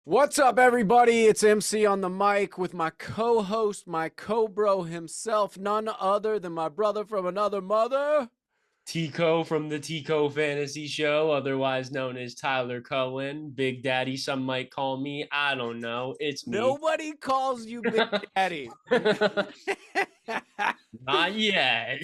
What's up, everybody? It's MC on the mic with my co-host, my co-bro himself, none other than my brother from another mother. Tico from the Tico Fantasy Show, otherwise known as Tyler Cohen. Big Daddy, some might call me. I don't know. It's me. Nobody calls you Big Daddy. Not yet.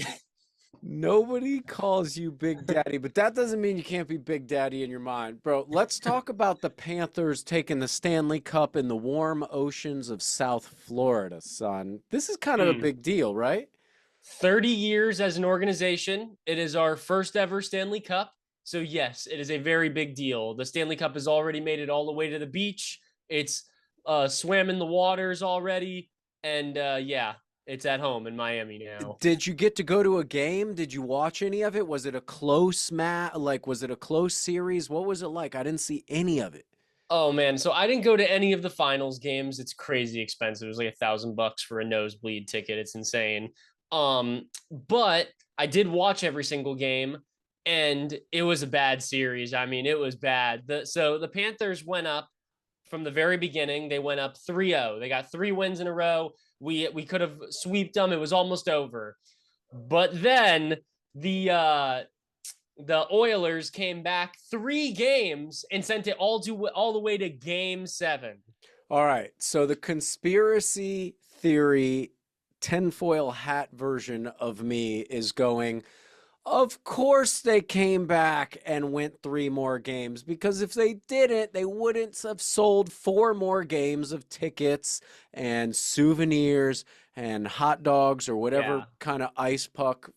Nobody calls you Big Daddy, but that doesn't mean you can't be Big Daddy in your mind. Bro, let's talk about the Panthers taking the Stanley Cup in the warm oceans of South Florida, son. This is kind of a big deal, right? 30 years as an organization. It is our first ever Stanley Cup. So, yes, it is a very big deal. The Stanley Cup has already made it all the way to the beach. It's swam in the waters already. And yeah, it's at home in Miami now. Did you get to go to a game? Did you watch any of it? Was it a close match? Like, was it a close series? What was it like? I didn't see any of it. Oh man, so I didn't go to any of the finals games. It's crazy expensive. It was like $1,000 for a nosebleed ticket. It's insane. But I did watch every single game, and it was a bad series. I mean, it was bad. So the Panthers went up from the very beginning. They went up 3-0. They got 3 wins in a row. We could have sweeped them. It was almost over. But then the Oilers came back 3 games and sent it all the way to game 7. All right. So the conspiracy theory tinfoil hat version of me is going, of course they came back and went 3 more games, because if they didn't, they wouldn't have sold 4 more games of tickets and souvenirs and hot dogs or whatever Yeah, kind of ice puck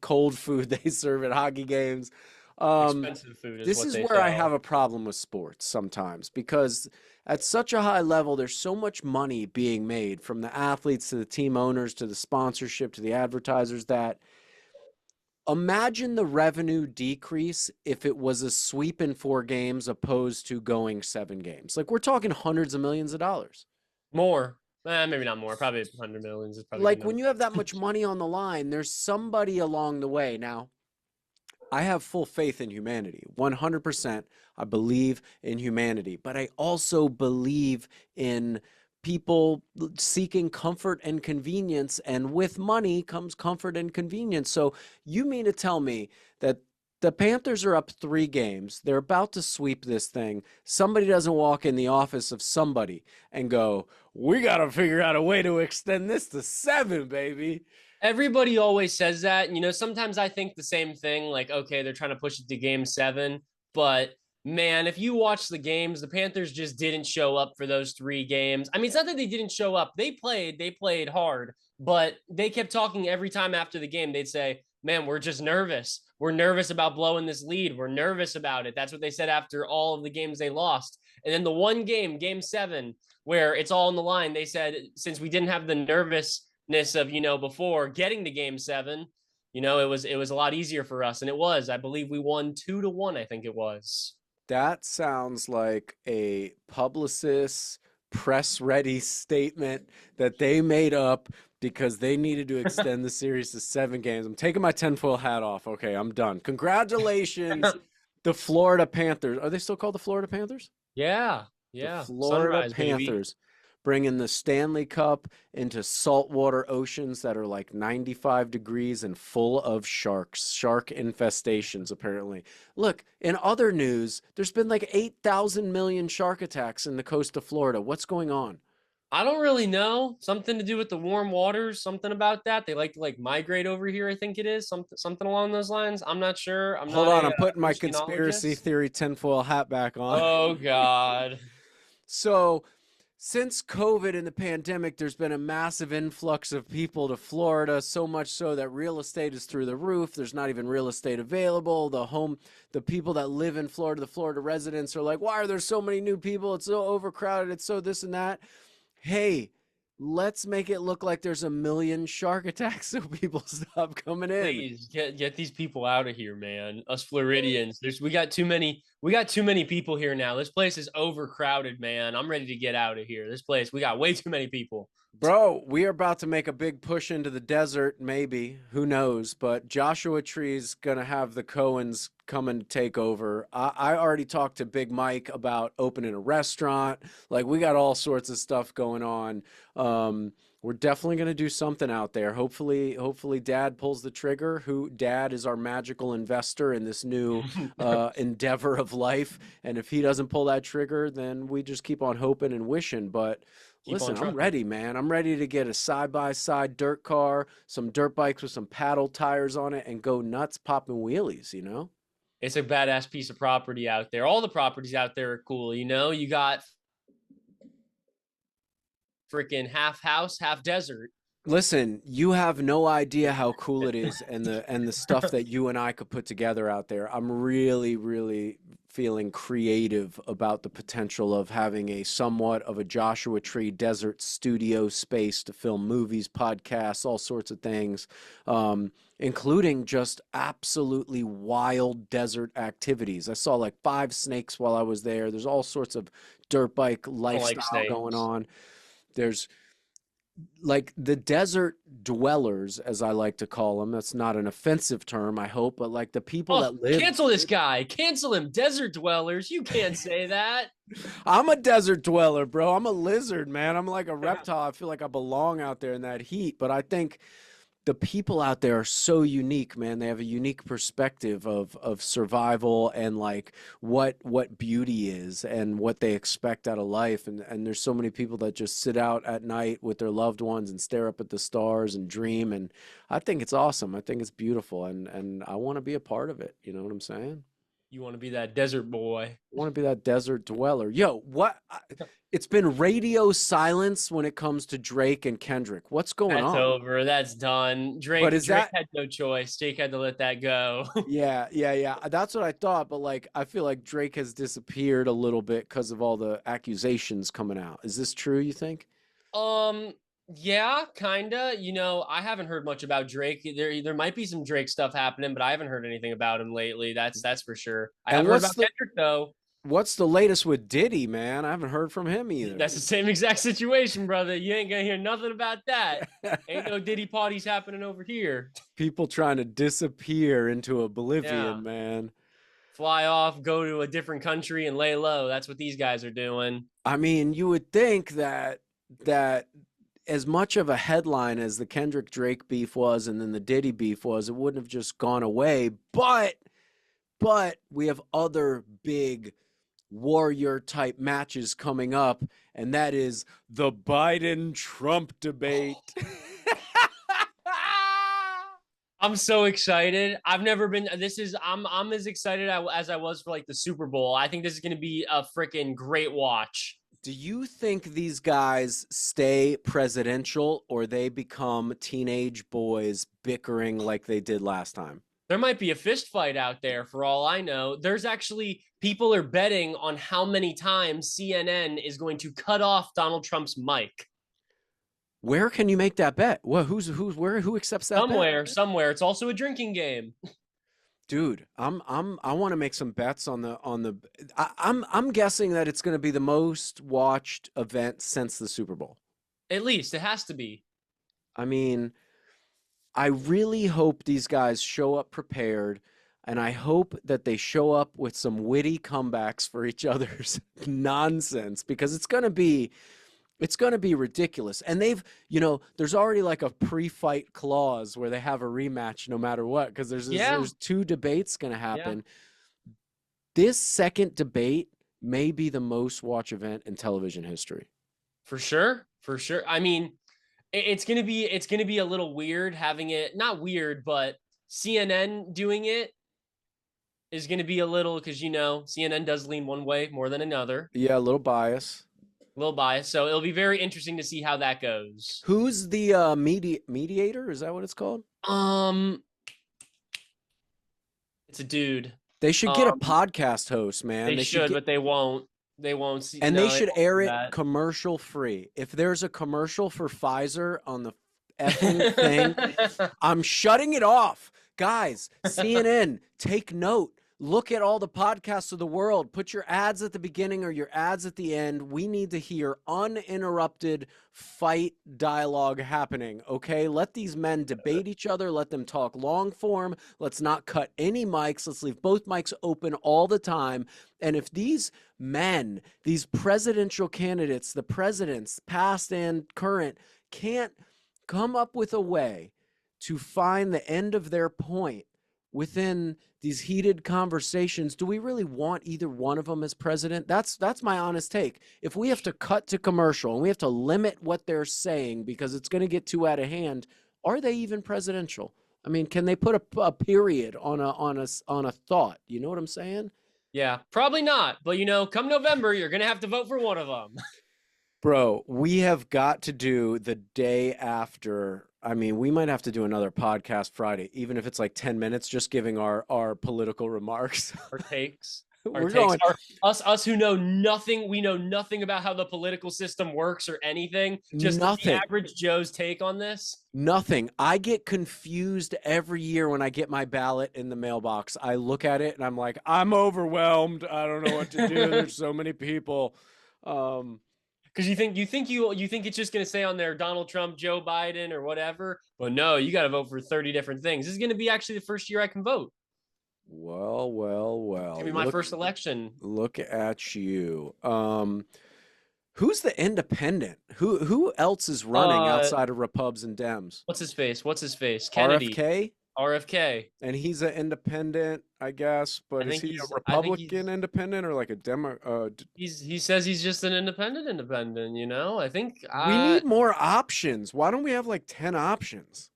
cold food they serve at hockey games. Um, expensive food is this what is they where I have sell. a problem with sports sometimes, because at such a high level, there's so much money being made from the athletes to the team owners to the sponsorship to the advertisers that imagine the revenue decrease if it was a sweep in 4 games opposed to going 7 games. Like, we're talking hundreds of millions of dollars. More. Maybe not more. Probably 100 millions is probably a good Like, when number. you have that much money on the line, there's somebody along the way. Now, I have full faith in humanity. 100%. I believe in humanity, but I also believe in people seeking comfort and convenience, and with money comes comfort and convenience. So you mean to tell me that the Panthers are up 3 games, they're about to sweep this thing, somebody doesn't walk in the office of somebody and go, "We got to figure out a way to extend this to 7, baby." Everybody always says that. Sometimes I think the same thing. Like, okay, they're trying to push it to game 7. But man, if you watch the games, the Panthers just didn't show up for those 3 games. I mean, it's not that they didn't show up. They played hard, but they kept talking every time after the game. They'd say, man, we're just nervous. We're nervous about blowing this lead. We're nervous about it. That's what they said after all of the games they lost. And then the one game, game 7, where it's all on the line, they said, since we didn't have the nervousness of, before getting to game 7, it was a lot easier for us. And it was, I believe we won 2-1, I think it was. That sounds like a publicist press ready statement that they made up because they needed to extend the series to 7 games. I'm taking my tinfoil hat off. Okay, I'm done. Congratulations, the Florida Panthers. Are they still called the Florida Panthers? Yeah, The yeah. Florida Sunrise, baby. Panthers bringing the Stanley Cup into saltwater oceans that are like 95 degrees and full of sharks, shark infestations, apparently. Look, in other news, there's been like 8,000 million shark attacks in the coast of Florida. What's going on? I don't really know. Something to do with the warm waters, something about that. They like to migrate over here, I think it is. Something along those lines. I'm not sure. I'm Hold not on, a I'm putting my conspiracy oceanologist. theory tinfoil hat back on. Oh God. So, since COVID and the pandemic, there's been a massive influx of people to Florida, so much so that real estate is through the roof. There's not even real estate available. The people that live in Florida, the Florida residents are like, why are there so many new people? It's so overcrowded. It's so this and that. Hey, let's make it look like there's a million shark attacks so people stop coming in. Please get these people out of here, man. Us Floridians. We got too many people here now. This place is overcrowded, man. I'm ready to get out of here. This place, we got way too many people. Bro, we are about to make a big push into the desert, maybe. Who knows? But Joshua Tree's gonna have the Cohens come and take over. I already talked to Big Mike about opening a restaurant. Like, we got all sorts of stuff going on. We're definitely gonna do something out there. Hopefully Dad pulls the trigger. Dad is our magical investor in this new endeavor of life. And if he doesn't pull that trigger, then we just keep on hoping and wishing. But Keep on listen, I'm trucking. ready, man. I'm ready to get a side by side dirt car, some dirt bikes with some paddle tires on it, and go nuts popping wheelies, you know? It's a badass piece of property out there. All the properties out there are cool. You know, you got freaking half house, half desert. Listen, you have no idea how cool it is and the stuff that you and I could put together out there. I'm really, really feeling creative about the potential of having a somewhat of a Joshua Tree desert studio space to film movies, podcasts, all sorts of things, including just absolutely wild desert activities. I saw like 5 snakes while I was there. There's all sorts of dirt bike I don't like lifestyle going snakes. on. There's like the desert dwellers, as I like to call them. That's not an offensive term, I hope, but like the people Oh, that live. cancel this guy. Cancel him. Desert dwellers. You can't say that. I'm a desert dweller, bro. I'm a lizard, man. I'm like a reptile. I feel like I belong out there in that heat, but I think the people out there are so unique, man. They have a unique perspective of survival and like what beauty is and what they expect out of life. And there's so many people that just sit out at night with their loved ones and stare up at the stars and dream. And I think it's awesome. I think it's beautiful, and I want to be a part of it. You know what I'm saying? You want to be that desert boy. I want to be that desert dweller. Yo, it's been radio silence when it comes to Drake and Kendrick. What's going That's on? over. That's done. But Drake is Drake that had no choice. Jake had to let that go. Yeah, yeah, yeah. That's what I thought, but like I feel like Drake has disappeared a little bit because of all the accusations coming out. Is this true, you think? um yeah, kinda. You know, I haven't heard much about Drake. There might be some Drake stuff happening, but I haven't heard anything about him lately. That's for sure. I And have heard about Kendrick though. what's the latest with Diddy, man? I haven't heard from him either. That's the same exact situation, brother. You ain't gonna hear nothing about that. Ain't no Diddy parties happening over here. People trying to disappear into Yeah. oblivion, man. Fly off, go to a different country and lay low. That's what these guys are doing. I mean, you would think that as much of a headline as the Kendrick Drake beef was and then the Diddy beef was, it wouldn't have just gone away. But we have other big warrior type matches coming up, and that is the Biden Trump debate. I'm so excited. I've never been. I'm as excited as I was for like the Super Bowl. I think this is going to be a freaking great watch. Do you think these guys stay presidential or they become teenage boys bickering like they did last time? There might be a fist fight out there for all I know. There's actually people are betting on how many times CNN is going to cut off Donald Trump's mic. Where can you make that bet? Well, who accepts that bet? Somewhere. It's also a drinking game. Dude, I want to make some bets on the I'm guessing that it's going to be the most watched event since the Super Bowl. At least it has to be. I mean, I really hope these guys show up prepared, and I hope that they show up with some witty comebacks for each other's nonsense because it's going to be ridiculous. And there's already like a pre-fight clause where they have a rematch no matter what because Yeah. there's 2 debates going to Yeah. happen. This second debate may be the most watch event in television history. For sure. For sure. I mean, it's gonna be a little weird having it, not weird, but CNN doing it is gonna be a little because CNN does lean one way more than another. Yeah, a little bias. A little biased. So it'll be very interesting to see how that goes. Who's the mediator? Is that what it's called? Um, it's a dude. They should get a Um, podcast host, man. they They should should, get but they won't. They won't see. and they No, they should won't air do it that. commercial free. If there's a commercial for Pfizer on the effing thing, I'm shutting it off. Guys, CNN, take note. Look at all the podcasts of the world. Put your ads at the beginning or your ads at the end. We need to hear uninterrupted fight dialogue happening, okay? Let these men debate each other. Let them talk long form. Let's not cut any mics. Let's leave both mics open all the time. And if these men, these presidential candidates, the presidents, past and current, can't come up with a way to find the end of their point within these heated conversations, do we really want either one of them as president? That's my honest take. If we have to cut to commercial and we have to limit what they're saying because it's going to get too out of hand, are they even presidential? I mean, can they put a period on a thought? You know what I'm saying? Yeah, probably not. But come November, you're gonna have to vote for one of them. Bro, we have got to do the day after. I mean, we might have to do another podcast Friday, even if it's like 10 minutes, just giving our political remarks. Our takes, our We're takes, going our us who know nothing. We know nothing about how the political system works or anything. Just the nothing. average Joe's take on this. Nothing. I get confused every year when I get my ballot in the mailbox. I look at it and I'm like, I'm overwhelmed. I don't know what to do. There's so many people. Um, Because you think it's just going to say on there Donald Trump, Joe Biden, or whatever. But no, you got to vote for 30 different things. This is going to be actually the first year I can vote. well, well, It's well. going to be my first election. Look at you. Who's the independent? Who else is running Uh, outside of Repubs and Dems? what's his face? What's his face? Kennedy, RFK? RFK. And he's an independent, I guess, but is he a I think Republican independent or like a Demo? he says he's just an independent. I think We need more options. Why don't we have like 10 options?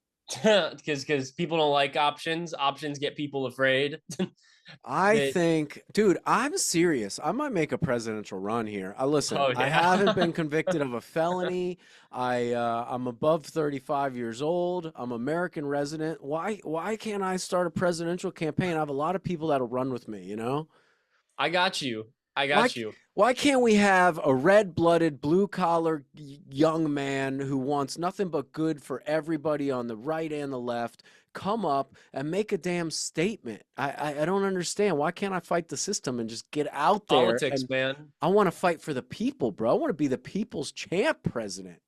because people don't like options. Options get people afraid. I That think, dude, I'm serious. I might make a presidential run here. Listen, oh I yeah. haven't been convicted of a felony. I'm above 35 years old. I'm American resident. Why can't I start a presidential campaign? I have a lot of people that'll run with me, you know? I got you. I Why got you. why can't we have a red-blooded, blue-collar young man who wants nothing but good for everybody on the right and the left come up and make a damn statement? I don't understand. Why can't I fight the system and just get out there Politics, and man. I want to fight for the people, bro. I want to be the people's champ president.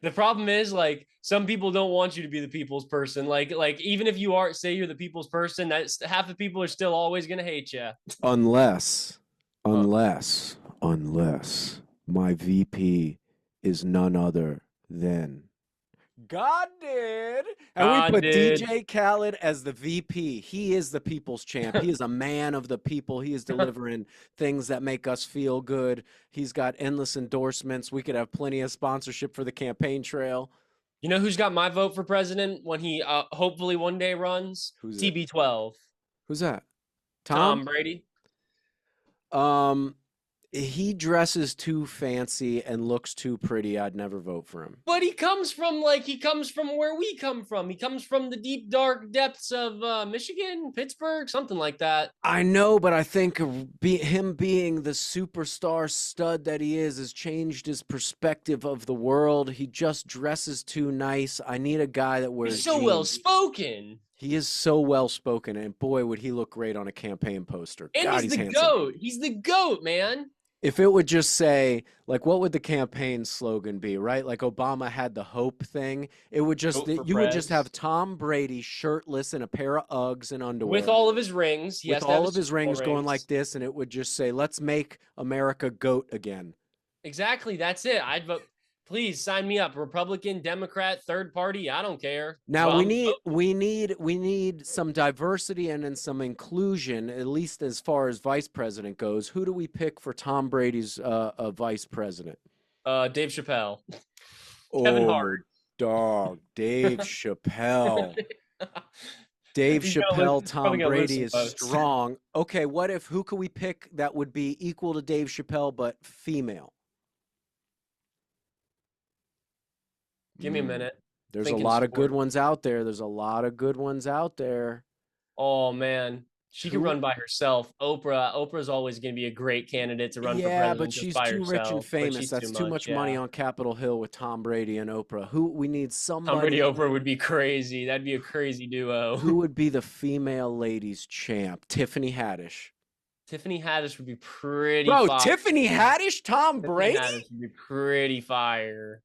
The problem is like some people don't want you to be the people's person. Like even if you are say you're the people's person, that's half the people are still always gonna hate you. Unless, Huh. unless my VP is none other than God did. And we God put did. DJ Khaled as the VP. He is the people's champ. He is a man of the people. He is delivering things that make us feel good. He's got endless endorsements. We could have plenty of sponsorship for the campaign trail. You know who's got my vote for president when he hopefully one day runs? Who's it? TB12. Who's that? Tom? Tom Brady. Um, he dresses too fancy and looks too pretty. I'd never vote for him. But he comes from where we come from. He comes from the deep dark depths of Michigan, Pittsburgh, something like that. I know, but I think him being the superstar stud that he is has changed his perspective of the world. He just dresses too nice. I need a guy that wears He's so jeans. well spoken. He is so well spoken, and boy, would he look great on a campaign poster. And God, he's he's the handsome. goat. He's the goat, man. If it would just say, like, what would the campaign slogan be, right? Like Obama had the hope thing. It would just, Vote for you would just Prez. have Tom Brady shirtless in a pair of Uggs and underwear With all of his rings. He with has to have all his of his Super Bowl rings going like rings. this, and it would just say, let's make America GOAT again. Exactly. That's it. I'd vote. Please sign me up. Republican, Democrat, third party. I don't care. Now But we need some diversity and then some inclusion, at least as far as vice president goes. Who do we pick for Tom Brady's vice president? Dave Chappelle. Kevin Oh, Hart. dog, Dave Chappelle. Dave He's Chappelle, probably Tom gonna lose Brady some is votes. strong. Okay, who could we pick that would be equal to Dave Chappelle but female? Give me a Mm, minute. there's a Thinking lot of good sport. ones out there. There's a lot of good ones out there. Oh man. She could Who? run by herself. Oprah's always going to be a great candidate to run for Yeah, but president just she's by too rich and herself, but famous. she's too That's too much. much money Yeah. on Capitol Hill with Tom Brady and Oprah. Who we need Tom Brady somebody. Oprah would be crazy. That'd be a crazy duo. Who would be the female ladies champ? Tiffany Haddish. Tiffany Haddish would be pretty Bro, fire. Tiffany Haddish, Tom Tiffany Brady? Haddish would be pretty fire.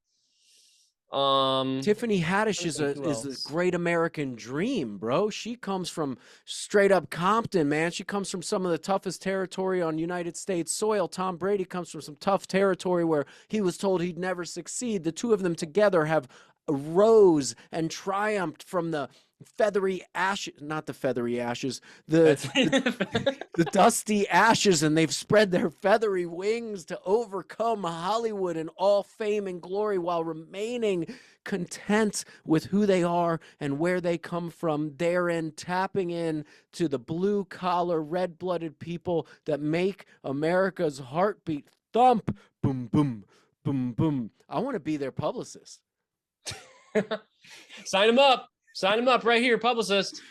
Tiffany Haddish Trying to is think a who is a else. great American dream, bro. She comes from straight up Compton, man. She comes from some of the toughest territory on United States soil. Tom Brady comes from some tough territory where he was told he'd never succeed. The two of them together have rose and triumphed from the feathery ashes, not the feathery ashes, the, That's the the dusty ashes, and they've spread their feathery wings to overcome Hollywood in all fame and glory while remaining content with who they are and where they come from, therein tapping in to the blue collar, red blooded people that make America's heartbeat thump. Boom, boom, boom, boom. I want to be their publicist. Sign him up. Sign him up right here, publicist.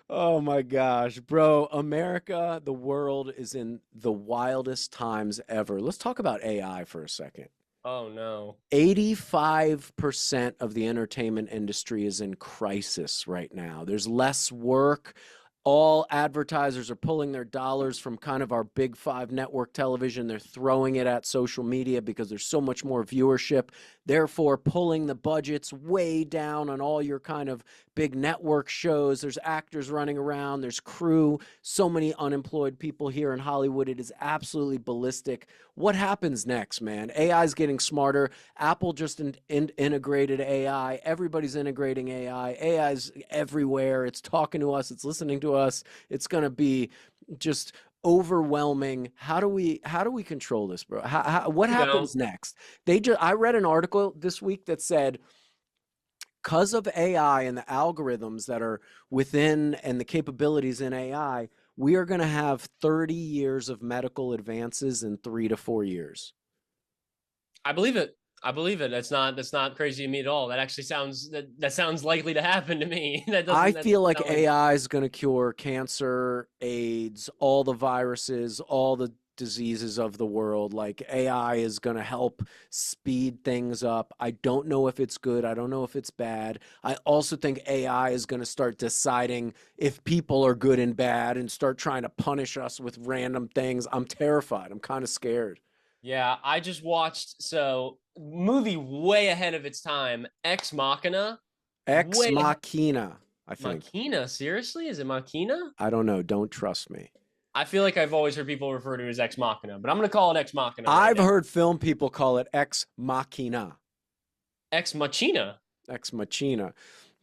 Oh my gosh, bro. America, the world is in the wildest times ever. Let's talk about AI for a second. Oh no. 85% of the entertainment industry is in crisis right now. There's less work. All advertisers are pulling their dollars from kind of our big five network television. They're throwing it at social media because there's so much more viewership, therefore pulling the budgets way down on all your kind of big network shows. There's actors running around, there's crew, so many unemployed people here in Hollywood. It is absolutely ballistic. What happens next, man? AI is getting smarter. Apple just integrated AI. Everybody's integrating AI. AI is everywhere. It's talking to us. It's listening to us. It's going to be just overwhelming. How do we control this, bro? What You don't. happens next? I read an article this week that said because of AI and the algorithms that are within and the capabilities in AI, we are going to have 30 years of medical advances in 3 to 4 years. I believe it. I believe it. That's not crazy to me at all. That actually that sounds likely to happen to me. I That feel doesn't like sound like AI is going to cure cancer, AIDS, all the viruses, all the diseases of the world. Like AI is going to help speed things up. I don't know if it's good. I don't know if it's bad. I also think AI is going to start deciding if people are good and bad and start trying to punish us with random things. I'm terrified. I'm kind of scared. Yeah, I just watched movie way ahead of its time, Ex Machina. Ex Way Machina, I think. Machina, seriously? Is it Machina? I don't know. Don't trust me. I feel like I've always heard people refer to it as Ex Machina, but I'm gonna call it Ex Machina right I've now. heard film people call it Ex Machina. Ex Machina. Ex Machina.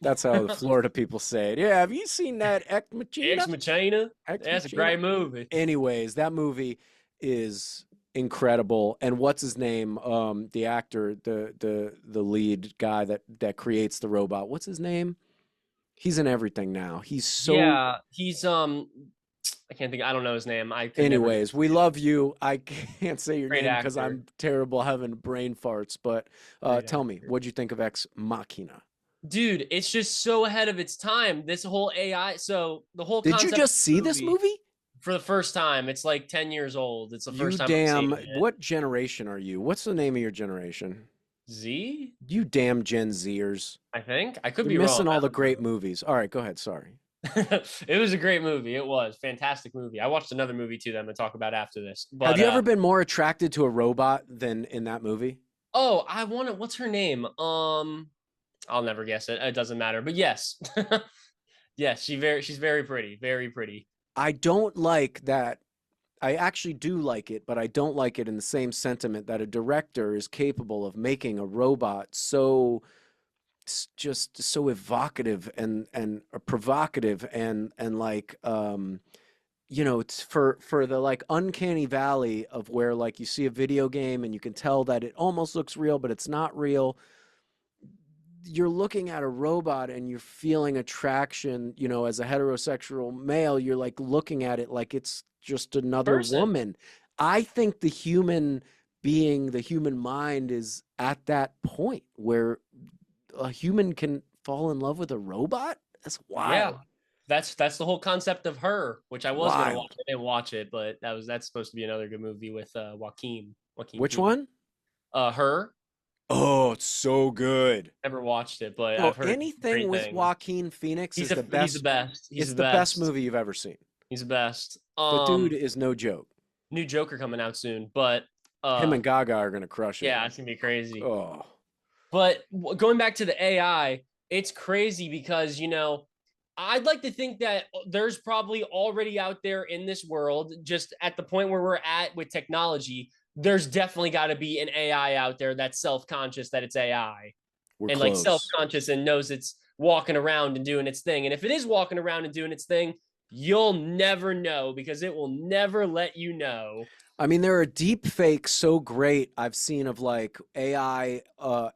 That's how the Florida people say it. Yeah, have you seen that Ex Ex Machina? Machina. Ex That's a Machina. great movie. Anyways, that movie is incredible. And what's his name? The actor, the lead guy that creates the robot. What's his name? He's in everything now. He's so. Yeah, he's I can't think. I don't know his name. I could never. Anyways, we love you. I can't say your Great name because actor. I'm terrible having brain farts. But Great tell me, actor. what'd you think of Ex Machina? Dude, it's just so ahead of its time. This whole AI. So the whole Did you concept of just see the this movie movie? for the first time. It's like 10 years old. It's the You first time I'm seeing damn, it. what generation are you? What's the name of your generation? Z, You damn Gen Zers. I think. I could You're be wrong. missing all I the don't great movies. All right, go ahead. Sorry. know. It was a great movie. It was fantastic movie. I watched another movie too that I'm gonna talk about after this. Have But you ever been more attracted to a robot than in that movie? oh, I want to. What's her name? I'll never guess it. It doesn't matter. But yes, yes, she's very pretty, very pretty. I don't like that. I actually do like it, but I don't like it in the same sentiment that a director is capable of making a robot so just so evocative and provocative and like it's for the like uncanny valley of where like you see a video game and you can tell that it almost looks real but it's not real. You're looking at a robot and you're feeling attraction, as a heterosexual male, you're like looking at it like it's just another Person. woman. I think the human being, the human mind is at that point where a human can fall in love with a robot. That's Yeah, wild. That's the whole concept of Her, which I was gonna watch. Wild. I didn't watch it, but that's supposed to be another good movie with Joaquin Which Phoenix. one? Her. Oh, it's so good. Never watched it, but Bro, I've heard anything great with things. Joaquin Phoenix is the He's the best. best. He's It's the the best best. movie you've ever seen. He's the best. The dude is no joke. New Joker coming out soon, but Him and Gaga are gonna crush it. yeah, it's gonna be crazy. Oh, But going back to the AI, it's crazy because, I'd like to think that there's probably already out there in this world, just at the point where we're at with technology, there's definitely got to be an AI out there that's self conscious that it's AI we're and like self close. conscious and knows it's walking around and doing its thing. And if it is walking around and doing its thing, you'll never know because it will never let you know. I mean, there are deep fakes so great I've seen of like AI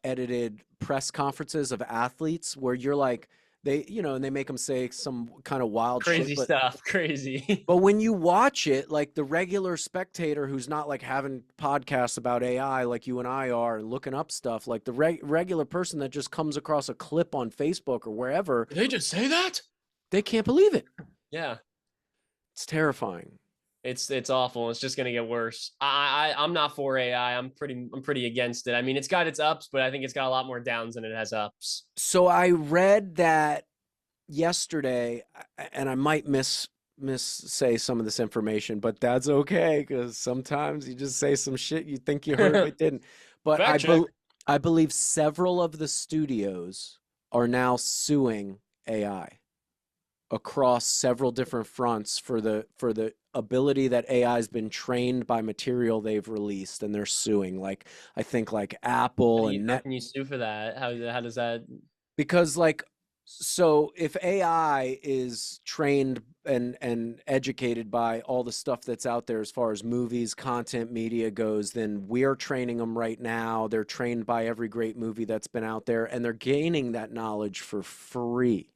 edited press conferences of athletes where you're like and they make them say some kind of wild shit, Crazy stuff. Crazy. but when you watch it, like the regular spectator who's not like having podcasts about AI like you and I are and looking up stuff, like the regular person that just comes across a clip on Facebook or wherever, Did they just say that? they can't believe it. Yeah. It's terrifying. It's awful. It's just gonna get worse. I'm not for AI. I'm pretty against it. I mean, it's got its ups, but I think it's got a lot more downs than it has ups. So I read that yesterday, and I might miss say some of this information, but that's okay because sometimes you just say some shit you think you heard but didn't. But Fact check. I believe several of the studios are now suing AI across several different fronts for the ability that AI has been trained by material they've released, and they're suing. Like I think like Apple and How Net can you sue for that? How does that? because like so if AI is trained and educated by all the stuff that's out there as far as movies, content, media goes, then we're training them right now. They're trained by every great movie that's been out there, and they're gaining that knowledge for free.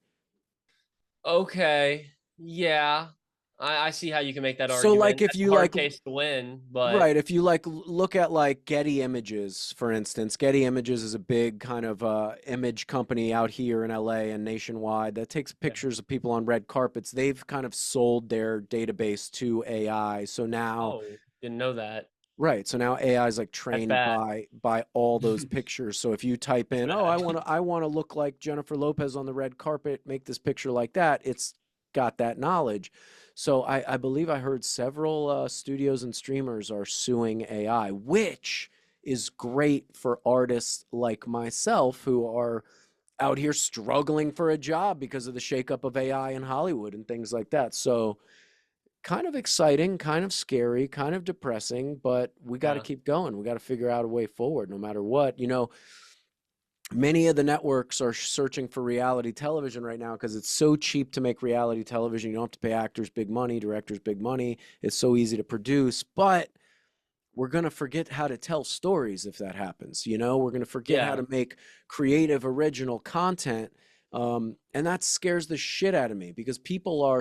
Okay, yeah, I see how you can make that So like argument. if That's a you hard like case to win, but right, if you like look at like Getty Images, for instance, Getty Images is a big kind of image company out here in LA and nationwide that takes yeah. pictures of people on red carpets. They've kind of sold their database to AI. So now Oh, didn't know that. right. So now AI is like That's trained bad. by all those pictures. So if you type That's in, "Oh, bad. I want to look like Jennifer Lopez on the red carpet, make this picture like that," it's got that knowledge. So I believe I heard several studios and streamers are suing AI, which is great for artists like myself who are out here struggling for a job because of the shakeup of AI in Hollywood and things like that. So kind of exciting, kind of scary, kind of depressing, but we got to Yeah. keep going. We got to figure out a way forward no matter what. Many of the networks are searching for reality television right now because it's so cheap to make reality television. You don't have to pay actors big money, directors big money. It's so easy to produce, but we're going to forget how to tell stories if that happens. We're going to forget how Yeah. to make creative, original content. And that scares the shit out of me because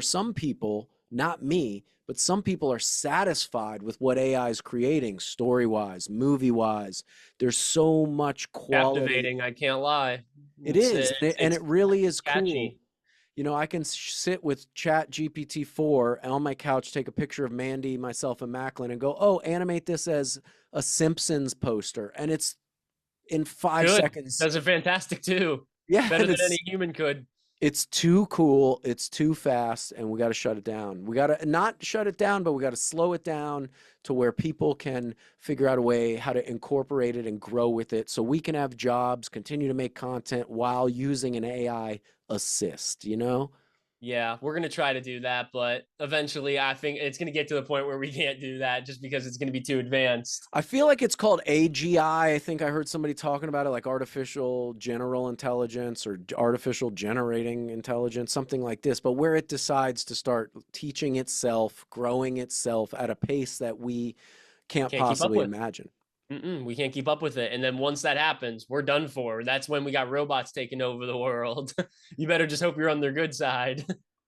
some people, not me, but some people are satisfied with what AI is creating story wise, movie wise. There's so much quality. Captivating. I can't lie. It It's is. it's And it's it really is cool. catchy. I can sit with Chat GPT-4 on my couch, take a picture of Mandy, myself, and Macklin, and go, "Oh, animate this as a Simpsons poster," and it's in five Good. seconds. Those are fantastic too. Yeah, Better and than any human could. it's too cool. It's too fast, and we got to shut it down. We got to not shut it down, but we got to slow it down to where people can figure out a way how to incorporate it and grow with it, so we can have jobs, continue to make content while using an AI assist. Yeah, we're gonna try to do that, but eventually, I think it's gonna get to the point where we can't do that just because it's gonna be too advanced. I feel like it's called AGI. I think I heard somebody talking about it, like artificial general intelligence or artificial generating intelligence, something like this, but where it decides to start teaching itself, growing itself at a pace that we can't Can't keep up possibly with. imagine. We can't keep up with it. And then once that happens, we're done for. That's when we got robots taking over the world. You better just hope you're on their good side.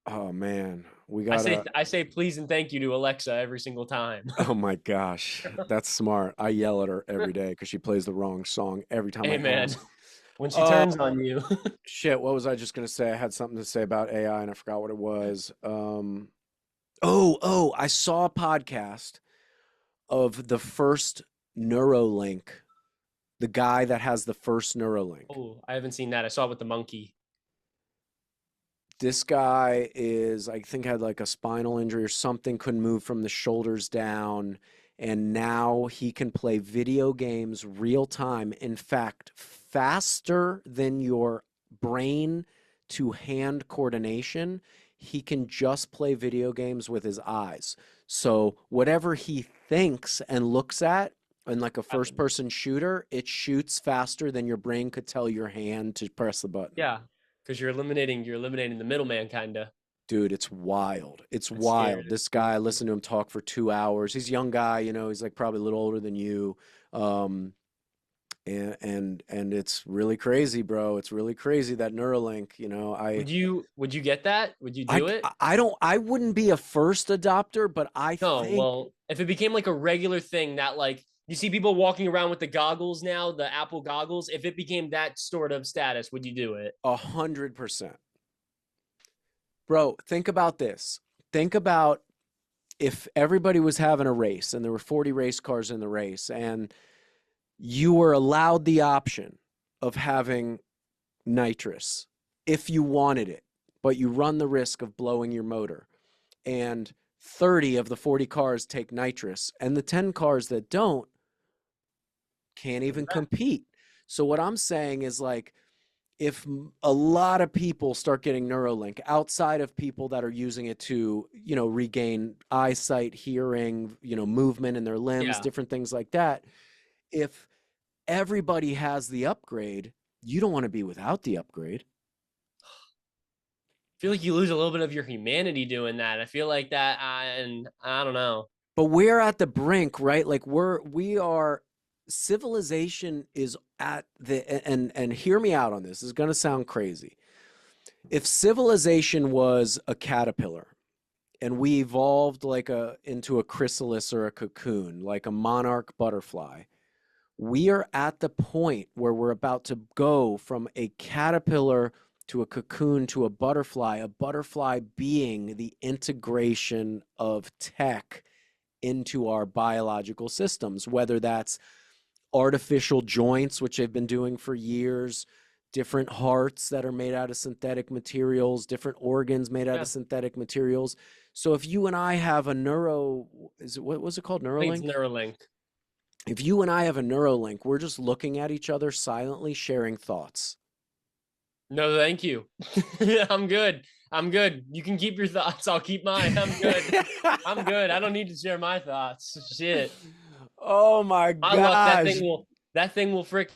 Oh man, we I gotta. say I say please and thank you to Alexa every single time. Oh my gosh, that's smart. I yell at her every day because she plays the wrong song every time I Hey man. ask. when she Uh, turns on you. shit. What was I just gonna say? I had something to say about AI and I forgot what it was. Oh, I saw a podcast of the first Neuralink, the guy that has the first Neuralink. Oh, I haven't seen that. I saw it with the monkey. This guy is, I think, had like a spinal injury or something, couldn't move from the shoulders down, and now he can play video games real time. In fact, faster than your brain to hand coordination. He can just play video games with his eyes. So whatever he thinks and looks at in like a first Happens. person shooter, it shoots faster than your brain could tell your hand to press the button. Yeah, because you're eliminating the middleman, kinda. Dude, it's wild. It's It's scary. wild. This guy, I listened to him talk for 2 hours. He's a young guy, he's like probably a little older than you. Um, and it's really crazy, bro. It's really crazy that Neuralink, Would you get that? Would you do it? I wouldn't be a first adopter, but I No. think Well, if it became like a regular thing that like you see people walking around with the goggles now, the Apple goggles, if it became that sort of status, would you do it? 100%. Bro, think about this. Think about if everybody was having a race and there were 40 race cars in the race and you were allowed the option of having nitrous if you wanted it, but you run the risk of blowing your motor. And 30 of the 40 cars take nitrous, and the 10 cars that don't can't even compete. So, what I'm saying is like, if a lot of people start getting Neuralink outside of people that are using it to, regain eyesight, hearing, movement in their limbs, Yeah. different things like that, if everybody has the upgrade, you don't want to be without the upgrade. I feel like you lose a little bit of your humanity doing that. I feel like that, and I don't know. But we're at the brink, right? Like we are civilization is at the and hear me out on this. This is going to sound crazy. If civilization was a caterpillar and we evolved like a into a chrysalis or a cocoon, like a monarch butterfly, we are at the point where we're about to go from a caterpillar to a cocoon to a butterfly being the integration of tech into our biological systems, whether that's artificial joints, which they've been doing for years, different hearts that are made out of synthetic materials, different organs made out Yeah, of synthetic materials. So if you and I have a what was it called? I think it's Neuralink? Neuralink. If you and I have a Neuralink, we're just looking at each other silently sharing thoughts. No, thank you. I'm good. I'm good. You can keep your thoughts. I'll keep mine. I'm good. I'm good. I don't need to share my thoughts. Shit. Oh my My luck. That gosh. thing will. That thing will freaking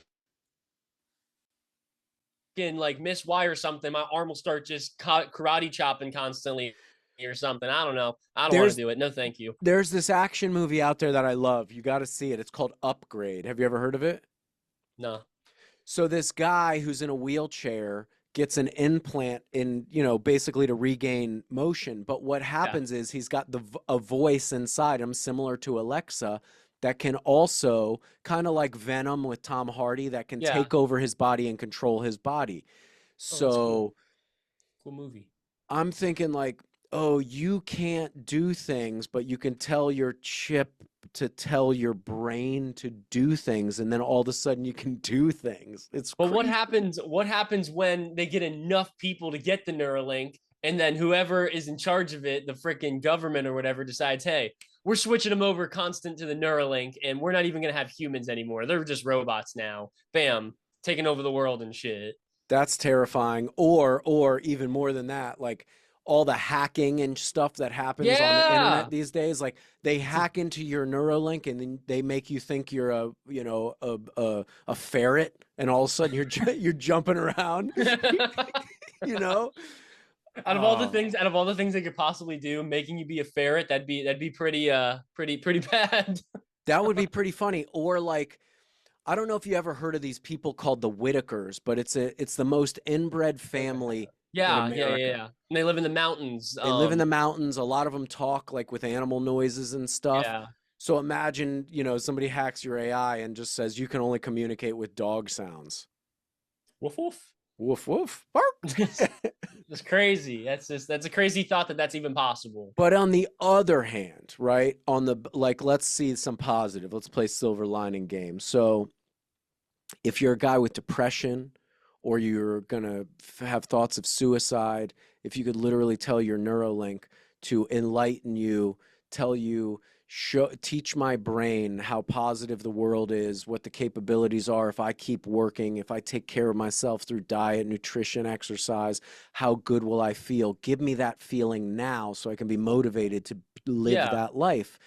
like miss wire or something. My arm will start just karate chopping constantly or something. I don't know. I don't want to There's do it. No, thank you. there's this action movie out there that I love. You got to see it. It's called Upgrade. Have you ever heard of it? No. So this guy who's in a wheelchair gets an implant in, basically to regain motion. But what Yeah. happens is he's got a voice inside him similar to Alexa that can also kind of like Venom with Tom Hardy that can Yeah. take over his body and control his body. Oh, that's cool. So Cool movie. I'm thinking like, oh, you can't do things, but you can tell your chip to tell your brain to do things, and then all of a sudden you can do things. It's But what crazy. happens? What happens when they get enough people to get the Neuralink, and then whoever is in charge of it, the freaking government or whatever, decides, hey, we're switching them over constant to the Neuralink, and we're not even gonna have humans anymore. They're just robots now. Bam, taking over the world and shit. That's terrifying. Or even more than that, like all the hacking and stuff that happens on the internet Yeah. these days, like they hack into your Neuralink and then they make you think you're a ferret, and all of a sudden you're jumping around, you know? Oh, Out of all the things they could possibly do, making you be a ferret, that'd be pretty pretty bad. that would be pretty funny. Or like I don't know if you ever heard of these people called the Whitakers, but it's the most inbred family in America. And they live in the mountains. They live in the mountains. A lot of them talk like with animal noises and stuff. Yeah. So imagine, somebody hacks your AI and just says you can only communicate with dog sounds. Woof woof. Woof woof. Bark. It's crazy. That's a crazy thought that that's even possible. But on the other hand, right? On the like, let's see some positive. Let's play silver lining game. So if you're a guy with depression or you're going to have thoughts of suicide, if you could literally tell your Neuralink to enlighten you, tell you, teach my brain how positive the world is, what the capabilities are if I keep working, if I take care of myself through diet, nutrition, exercise, how good will I feel? Give me that feeling now so I can be motivated to live Yeah. that life.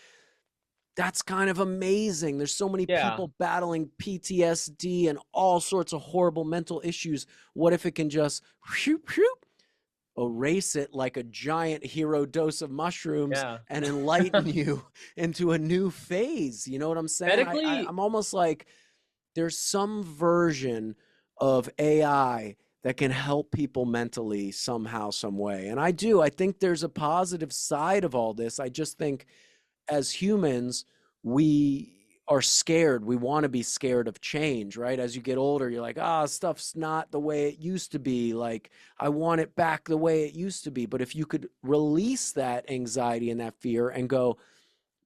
That's kind of amazing. There's so many Yeah. people battling PTSD and all sorts of horrible mental issues. What if it can just whoop, whoop, erase it like a giant hero dose of mushrooms Yeah. and enlighten you into a new phase? You know what I'm saying? Medically, I'm almost like there's some version of AI that can help people mentally somehow, some way. And I do. I think there's a positive side of all this. I just think as humans, we are scared. We want to be scared of change, right? As you get older, you're like, stuff's not the way it used to be. Like, I want it back the way it used to be. But if you could release that anxiety and that fear and go,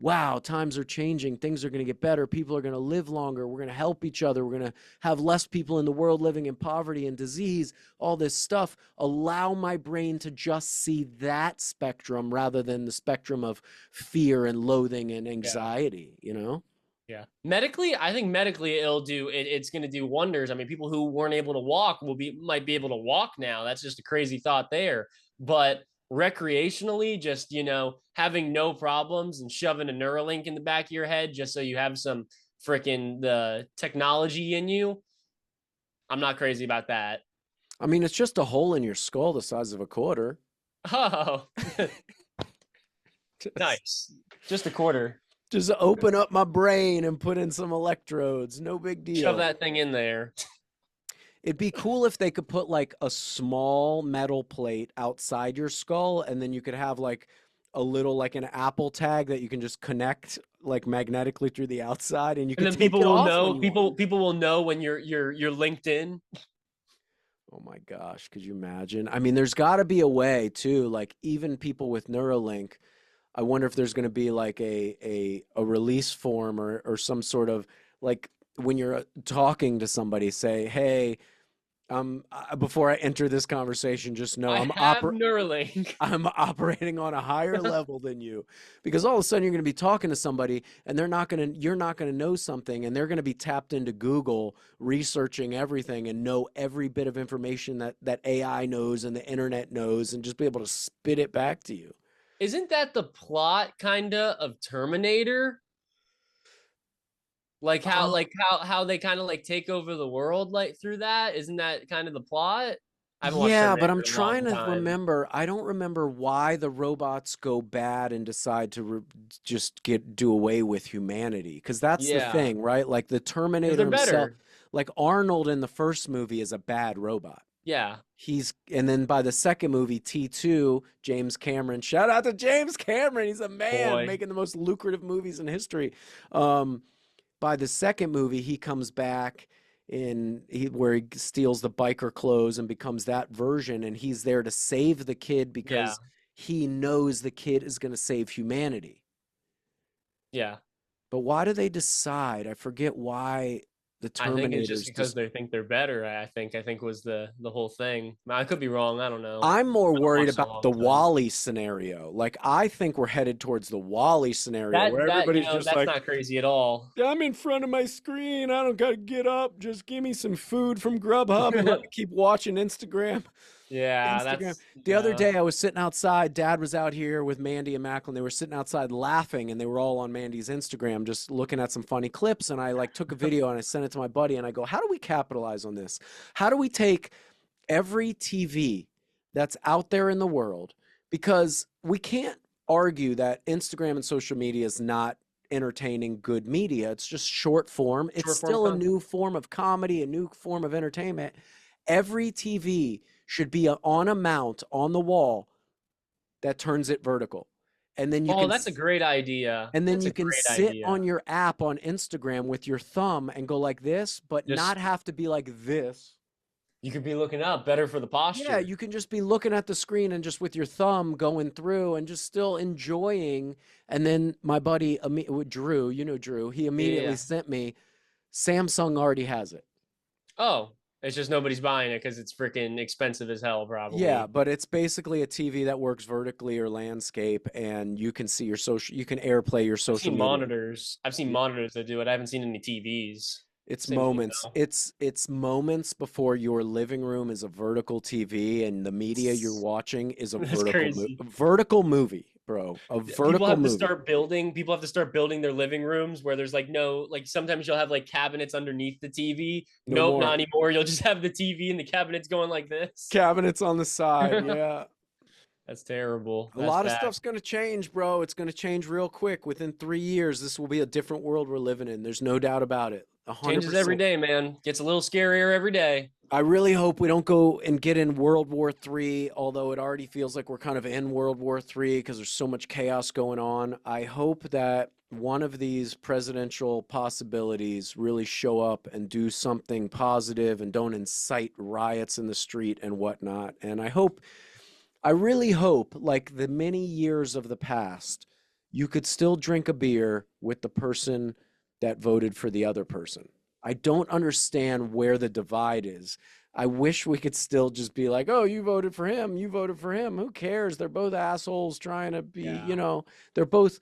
wow, times are changing. Things are going to get better. People are going to live longer. We're going to help each other. We're going to have less people in the world living in poverty and disease, all this stuff. Allow my brain to just see that spectrum rather than the spectrum of fear and loathing and yeah. anxiety, you know? Yeah. Medically, I think medically it's going to do wonders. I mean, people who weren't able to walk might be able to walk now. That's just a crazy thought there. But recreationally, just, having no problems and shoving a Neuralink in the back of your head just so you have some freaking the technology in you. I'm not crazy about that. I mean, it's just a hole in your skull the size of a quarter. Oh, Just, nice. Just a quarter. just open up my brain and put in some electrodes. No big Shove deal. that thing in there. It'd be cool if they could put like a small metal plate outside your skull, and then you could have like a little like an Apple tag that you can just connect like magnetically through the outside, and you And could then take people it will off when know, you want. people will know when you're linked in. Oh my gosh, could you imagine? I mean, there's got to be a way too. Like even people with Neuralink, I wonder if there's going to be like a release form or some sort of like when you're talking to somebody, say, hey. Before I enter this conversation, just know I have Neuralink. I'm operating on a higher level than you, because all of a sudden you're going to be talking to somebody and you're not going to know something, and they're going to be tapped into Google researching everything and know every bit of information that AI knows and the internet knows, and just be able to spit it back to you. Isn't that the plot kinda of Terminator? Uh, How they kind of like take over the world like through that? Isn't that kind of the plot? I haven't watched yeah, but Terminator I'm in a trying long to time. remember. I don't remember why the robots go bad and decide to just do away with humanity. Because that's the Yeah, thing, right? Like the because Terminator they're himself, better. like Arnold in the first movie is a bad robot. Yeah, And then by the second movie, T2, James Cameron, shout out to James Cameron. He's a man boy. making the most lucrative movies in history. Um, by the second movie, he comes back where he steals the biker clothes and becomes that version, and he's there to save the kid Yeah, because he knows the kid is going to save humanity. yeah. But why do they decide? I forget why the I think it's just Terminators because just. they think they're better. I think was the whole thing. I could be wrong. I don't know. I'm more I worried watched a about the long time. Wally scenario. Like I think we're headed towards the Wally scenario where That everybody's just that's like, not crazy at all. I'm in front of my screen. I don't got to get up. Just give me some food from Grubhub and let me keep watching Instagram. Yeah, Instagram. that's The other yeah. day, I was sitting outside. Dad was out here with Mandy and Macklin. They were sitting outside laughing, and they were all on Mandy's Instagram, just looking at some funny clips. And I like took a video and I sent it to my buddy, and I go, "How do we capitalize on this? How do we take every TV that's out there in the world? Because we can't argue that Instagram and social media is not entertaining good media. It's just short form. It's Short form still a new content. form of comedy, a new form of entertainment. Every TV should be on a mount on the wall that turns it vertical. And then you Oh, can that's a great idea. and then That's a you can great sit idea. on your app on Instagram with your thumb and go like this, but Just not have to be like this. You could be looking up, better for the Yeah, posture. you can just be looking at the screen and just with your thumb going through and just still enjoying. And then my buddy Drew, you know Drew, he immediately Yeah. sent me Samsung already has it. Oh, it's just nobody's buying it because it's freaking expensive as hell, Yeah, probably. but it's basically a TV that works vertically or landscape, and you can see your social, you can AirPlay your I've social seen media. monitors. I've seen Yeah. monitors that do it. I haven't seen any TVs. It's Same thing moments. though. It's moments before your living room is a vertical TV and the media you're watching is a That's crazy. vertical movie, bro. A People vertical have to movie. start building. People have to start building their living rooms where there's like no, like sometimes you'll have like cabinets underneath the TV. No Nope, not more anymore. You'll just have the TV and the cabinets going like this. cabinets on the side. Yeah. That's terrible. A That's lot of bad. stuff's going to change, bro. It's going to change real quick. Within 3 years, this will be a different world we're living in. There's no doubt about it. Changes every 100%. day, man. Gets a little scarier every day. I really hope we don't go and get in World War III, although it already feels like we're kind of in World War III because there's so much chaos going on. I hope that one of these presidential possibilities really show up and do something positive and don't incite riots in the street and whatnot. And I really hope, like the many years of the past, you could still drink a beer with the person that voted for the other person. I don't understand where the divide is. I wish we could still just be like, oh, you voted for him, you voted for him. Who cares? They're both assholes trying to be, Yeah. they're both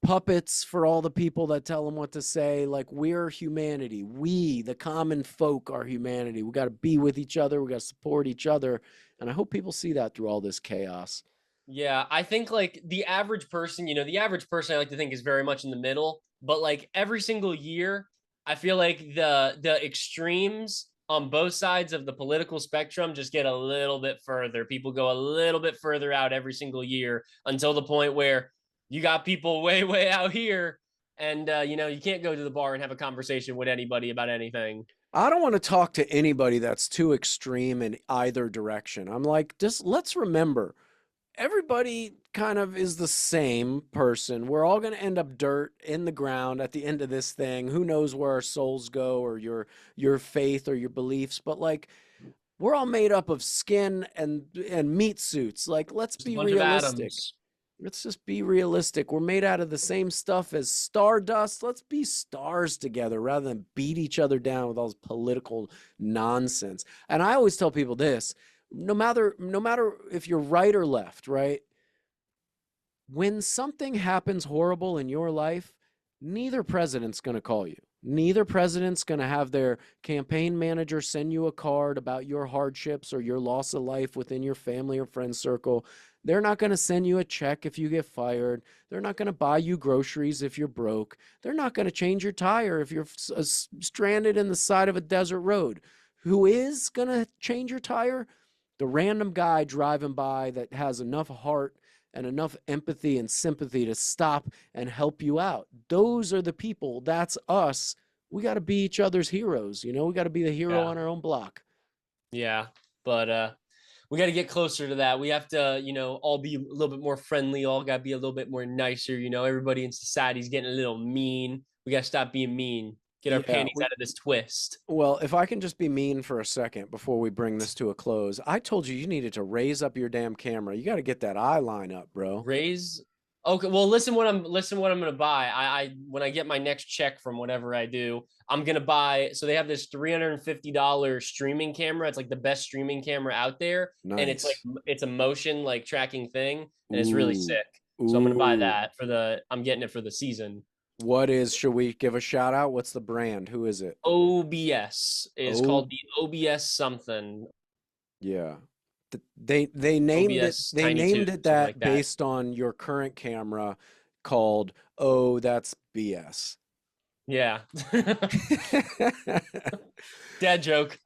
puppets for all the people that tell them what to say. Like, we're humanity. We, the common folk, are humanity. We got to be with each other. We got to support each other. And I hope people see that through all this chaos. Yeah, I think like the average person, the average person I like to think is very much in the middle, but like every single year, I feel like the extremes on both sides of the political spectrum just get a little bit further. People go a little bit further out every single year until the point where you got people way out here and you can't go to the bar and have a conversation with anybody about anything. I don't want to talk to anybody that's too extreme in either direction. I'm like, just let's remember everybody kind of is the same person. We're all going to end up dirt in the ground at the end of this thing. Who knows where our souls go or your faith or your beliefs, but like we're all made up of skin and meat suits. Like let's Just a be bunch of realistic. atoms. Let's just be realistic. We're made out of the same stuff as stardust. Let's be stars together rather than beat each other down with all this political nonsense. And I always tell people this, no matter if you're right or left, right? When something happens horrible in your life, neither president's going to call you. Neither president's going to have their campaign manager send you a card about your hardships or your loss of life within your family or friend circle. They're not going to send you a check if you get fired. They're not going to buy you groceries if you're broke. They're not going to change your tire if you're stranded in the side of a desert road. Who is going to change your tire? The random guy driving by that has enough heart and enough empathy and sympathy to stop and help you out. Those are the people. That's us. We got to be each other's heroes. We got to be the hero Yeah. on our own block. Yeah. But we got to get closer to that. We have to, all be a little bit more friendly. All got to be a little bit more nicer. Everybody in society is getting a little mean. We got to stop being mean. Get our Yeah, panties out of this twist. well, if I can just be mean for a second before we bring this to a close, I told you needed to raise up your damn camera. You got to get that eye line up, bro. Raise. Okay, well, listen what I'm gonna buy. I when I get my next check from whatever I do, I'm gonna buy. So they have this $350 streaming camera. It's like the best streaming camera out there, and it's like Nice. it's a motion like tracking thing, and it's really Ooh. sick. So I'm gonna buy Ooh. that for the. I'm getting it for the season. Should we give a shout out? What's the brand? Who is it? OBS is Oh, called the OBS something. yeah. They named it OBS they Tiny Two, named it something like that that. based on your current camera called Oh, that's BS. Yeah. Dad joke.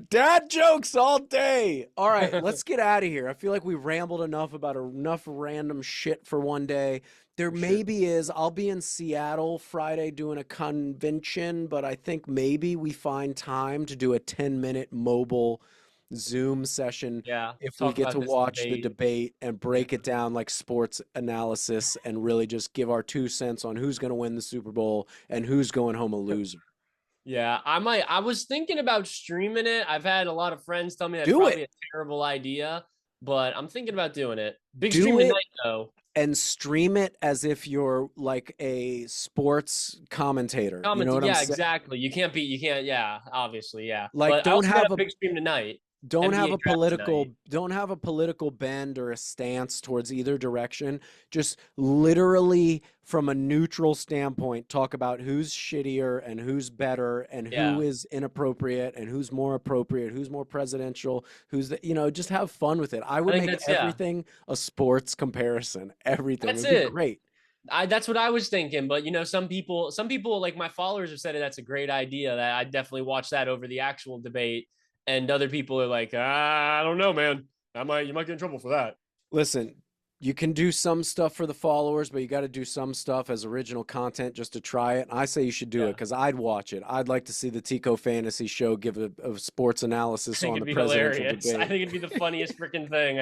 Dad jokes all day. All right, let's get out of here. I feel like we rambled enough about enough random shit for one day. There For sure. maybe is, I'll be in Seattle Friday doing a convention, but I think maybe we find time to do a 10-minute mobile Zoom session Yeah. if we Talk get about to this watch the debate. debate and Yeah. break it down like sports analysis and really just give our 2 cents on who's going to win the Super Bowl and who's going home a loser. Yeah, I might. I was thinking about streaming it. I've had a lot of friends tell me that's Do it. probably a terrible idea, but I'm thinking about doing it. Big stream Do it tonight though. and stream it as if you're like a sports commentator. You know Comment. what I'm Yeah, saying? exactly. You can't beat. You can't. Yeah, obviously. Yeah, Like but I also got a big stream tonight. NBA draft tonight. don't have a political bend or a stance towards either direction. Just literally from a neutral standpoint talk about who's shittier and who's better and who Yeah, is inappropriate and who's more appropriate, who's more presidential, who's the, you know, just have fun with it. I I would think make that's yeah. everything a sports comparison. Everything. It That's would be it. great. That's what I was thinking, but some people like my followers have said that's a great idea. That I definitely watch that over the actual debate, and other people are like, I don't know, man. You might get in trouble for that. Listen, you can do some stuff for the followers, but you got to do some stuff as original content just to try it. And I say you should do it Yeah, because I'd watch it. I'd like to see the Tico Fantasy Show give a sports I analysis think on it'd the be presidential hilarious. I debate. think it'd be the funniest freaking thing.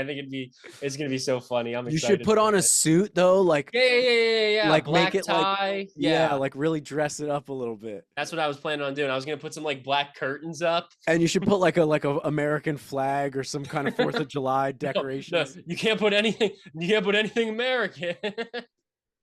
It's gonna be so funny. I'm You should excited put for on a it. suit though, Yeah. like make Black it like tie. yeah, Yeah, like really dress it up a little bit. that's what I was planning on doing. I was gonna put some like black curtains up. And you should put like a American flag or some kind of 4th of July No, decorations. you can't put anything. You can't put anything American.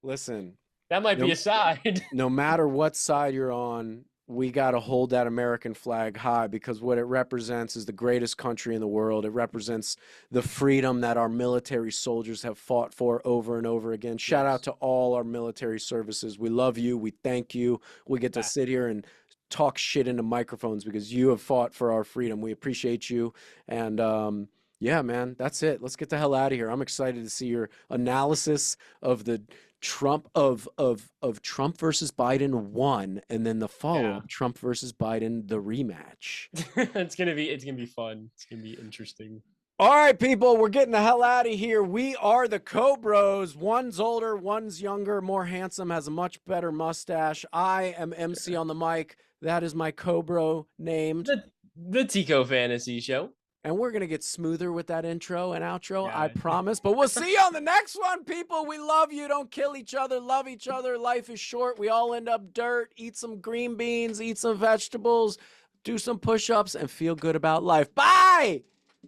Listen, That might be no a side. no matter what side you're on, we got to hold that American flag high because what it represents is the greatest country in the world. It represents the freedom that our military soldiers have fought for over and over again. Shout out Yes. to all our military services. We love you. We thank you. We get to sit here and talk shit into microphones because you have fought for our freedom. We appreciate you. And yeah, man, that's it. Let's get the hell out of here. I'm excited to see your analysis of the Trump versus Biden 1 and then the Yeah. follow-up Trump versus Biden the rematch. It's gonna be fun. It's gonna be interesting. All right, people, we're getting the hell out of here. We are the Cobros. One's older, one's younger, more handsome, has a much better mustache. I am MC on the mic. That is my Cobro named. The Tico Fantasy Show. And we're going to get smoother with that intro and outro, Yeah. I promise. But we'll see you on the next one, people. We love you. Don't kill each other. Love each other. Life is short. We all end up dirt. Eat some green beans. Eat some vegetables. Do some push-ups and feel good about life. Bye!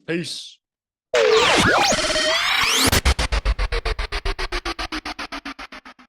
Peace.